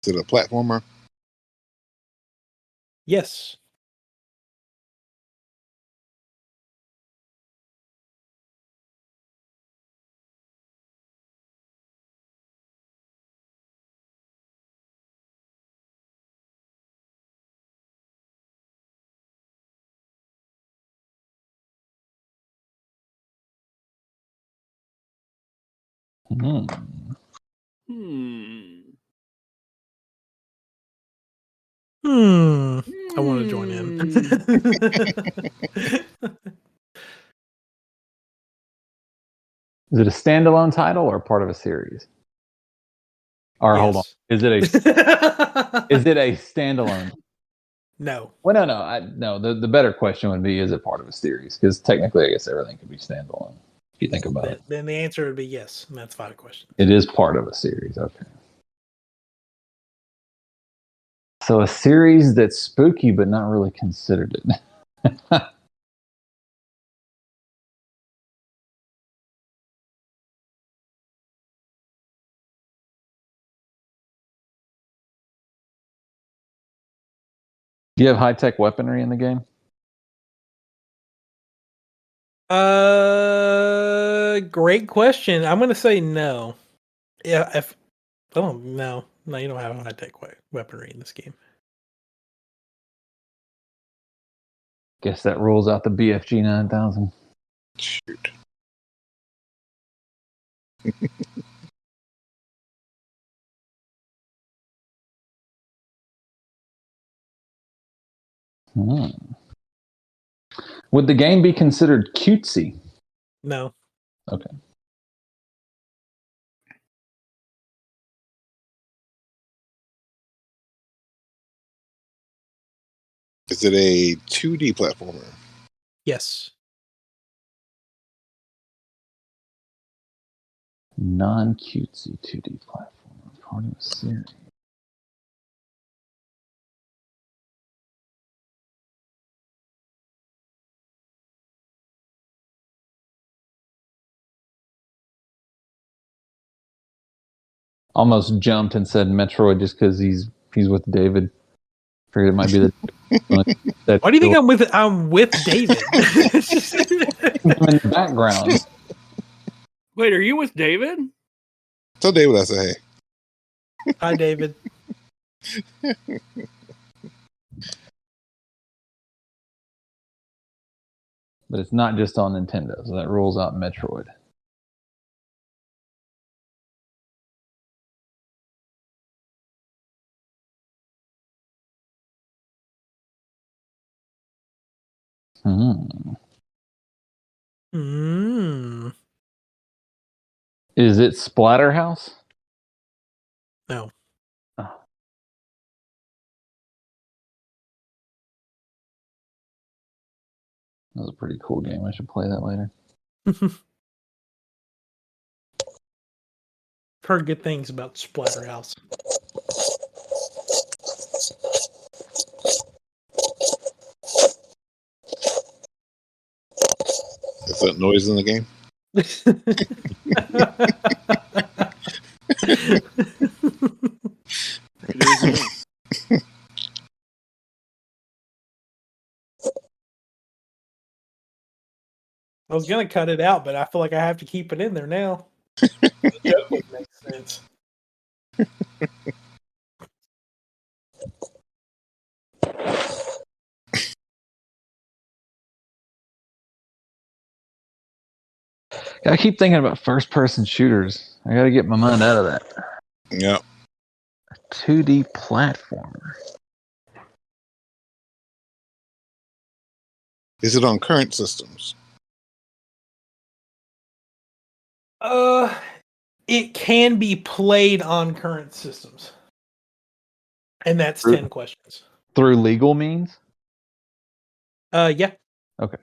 Is it a platformer? Yes. Hmm. I want to join in. Is it a standalone title or part of a series? Or hold on, is it a standalone? No. Well, no. The better question would be: is it part of a series? Because technically, I guess everything could be standalone if you think about it. Then the answer would be yes, and that's 5 questions. It is part of a series. Okay. So a series that's spooky but not really considered it. Do you have high-tech weaponry in the game? Great question. I'm going to say no. Yeah, no, you don't have high-tech weaponry in this game. Guess that rules out the BFG 9000. Shoot. Would the game be considered cutesy? No. Okay. Is it a 2D platformer? Yes. Non-cutesy 2D platformer. Part of a series. Almost jumped and said Metroid just because he's with David. Figured it might be the. Why do you think I'm with David? I'm in the background. Wait, are you with David? Tell David I say hey. Hi, David. But it's not just on Nintendo, so that rules out Metroid. Is it Splatterhouse? No. Oh. That was a pretty cool game. I should play that later. Heard good things about Splatterhouse. Is that noise in the game? It is now. I was gonna cut it out, but I feel like I have to keep it in there now. The joke would make sense. I keep thinking about first-person shooters. I got to get my mind out of that. Yeah. 2D platformer. Is it on current systems? It can be played on current systems. And that's 10 questions. Through legal means? Yeah. Okay.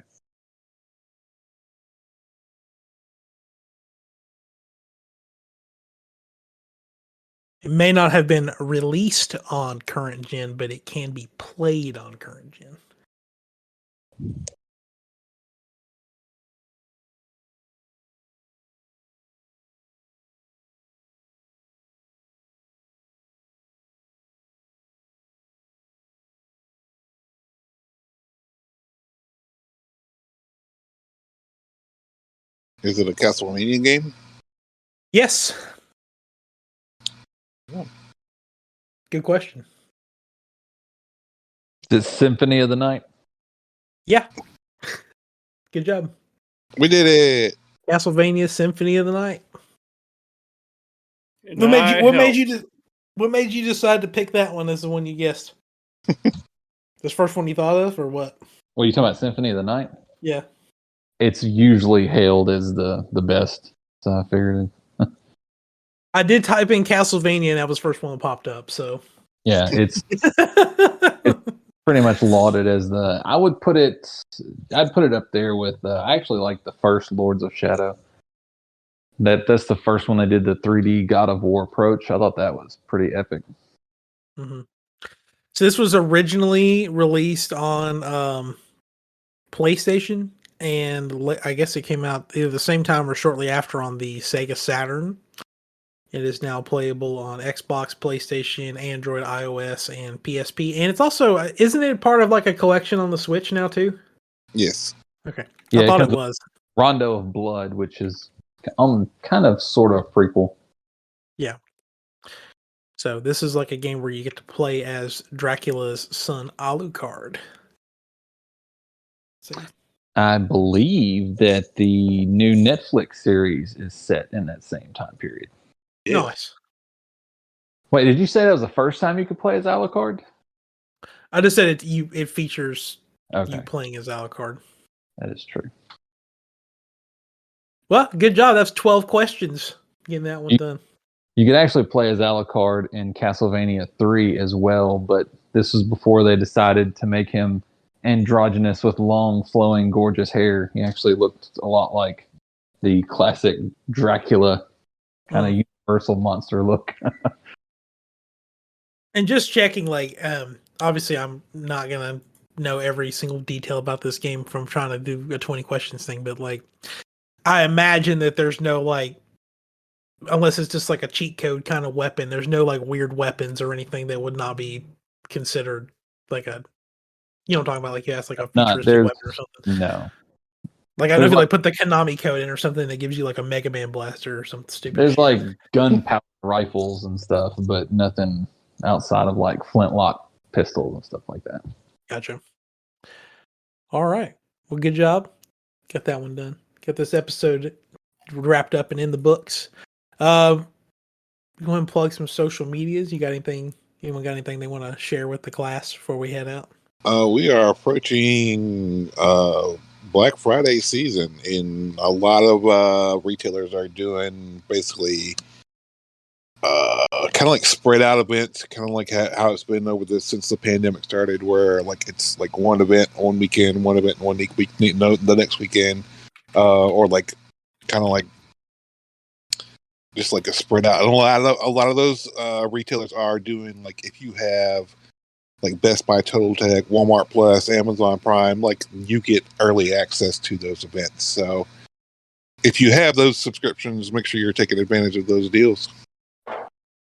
It may not have been released on current gen, but it can be played on current gen. Is it a Castlevania game? Yes. Yeah. Good question. Is it Symphony of the Night? Yeah. Good job. We did it. Castlevania Symphony of the Night. And What made you? I What made you? helped. What made you decide to pick that one as the one you guessed? This first one you thought of, or what? Well, you talking about Symphony of the Night? Yeah. It's usually hailed as the best, so I figured. I did type in Castlevania, and that was the first one that popped up. So Yeah, it's pretty much lauded as the. I'd put it up there with. I actually like the first Lords of Shadow. That's the first one they did the 3D God of War approach. I thought that was pretty epic. Mm-hmm. So this was originally released on PlayStation, and I guess it came out either the same time or shortly after on the Sega Saturn. It is now playable on Xbox, PlayStation, Android, iOS, and PSP. And it's also, isn't it part of like a collection on the Switch now too? Yes. Okay. Yeah, I thought it comes with was. Rondo of Blood, which is kind of sort of a prequel. Yeah. So this is like a game where you get to play as Dracula's son Alucard. So, I believe that the new Netflix series is set in that same time period. Yeah. nice. Wait, did you say that was the first time you could play as Alucard? I just said it features Okay, you playing as Alucard. that is true. Well, good job. That's 12 questions. Getting that one done. You could actually play as Alucard in Castlevania 3 as well, but this was before they decided to make him androgynous with long, flowing, gorgeous hair. He actually looked a lot like the classic Dracula kind of universal monster look. And just checking, like, obviously I'm not gonna know every single detail about this game from trying to do a 20 questions thing, but like, I imagine that there's no like, unless it's just like a cheat code kind of weapon, there's no like weird weapons or anything that would not be considered like a, you know what I'm talking about? Like, yeah, it's like a futuristic weapon or something. No. Like, I know if you like put the Konami code in or something that gives you like a Mega Man blaster or something stupid. There's like gunpowder rifles and stuff, but nothing outside of like flintlock pistols and stuff like that. Gotcha. All right. Well, good job. Got that one done. Get this episode wrapped up and in the books. Go ahead and plug some social medias. You got anything? Anyone got anything they want to share with the class before we head out? We are approaching Black Friday season, and a lot of retailers are doing basically kind of like spread out events, kind of like how it's been since the pandemic started, where like it's like one event one weekend, one event one week, the next weekend, or like kind of like just like a spread out. And a lot of those retailers are doing, like, if you have like Best Buy, Total Tech, Walmart Plus, Amazon Prime, like, you get early access to those events. So if you have those subscriptions, make sure you're taking advantage of those deals.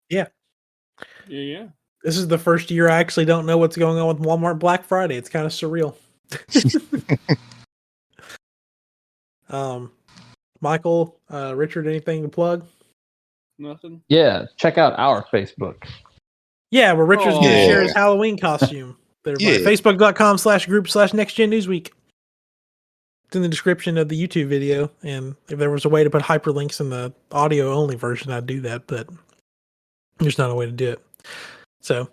Yeah. Yeah. This is the first year I actually don't know what's going on with Walmart Black Friday. It's kind of surreal. Michael, Richard, anything to plug? Nothing. Yeah, check out our Facebook. Yeah, where Richard's going to Yeah. share his Halloween costume. Yeah. Facebook.com/group/nextgennewsweek. It's in the description of the YouTube video. And if there was a way to put hyperlinks in the audio only version, I'd do that, but there's not a way to do it. So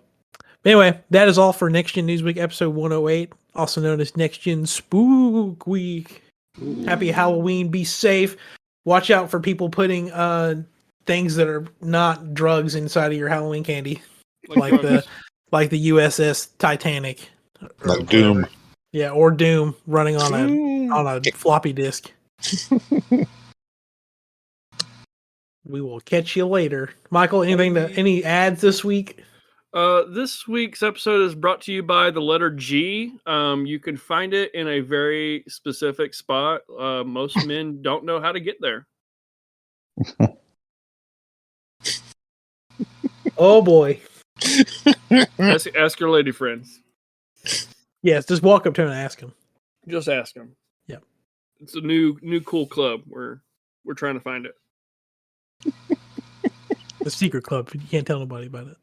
anyway, that is all for Next Gen News Week episode 108, also known as Next Gen Spook Week. Happy Halloween. Be safe. Watch out for people putting things that are not drugs inside of your Halloween candy. Like the USS Titanic. Like Doom. Yeah, or Doom running on a floppy disk. We will catch you later. Michael, any ads this week? This week's episode is brought to you by the letter G. You can find it in a very specific spot. Most men don't know how to get there. Oh boy. Ask your lady friends. Yes, just walk up to him and ask him. Just ask them. Yeah. It's a new cool club. We're trying to find it. The secret club. You can't tell nobody about it.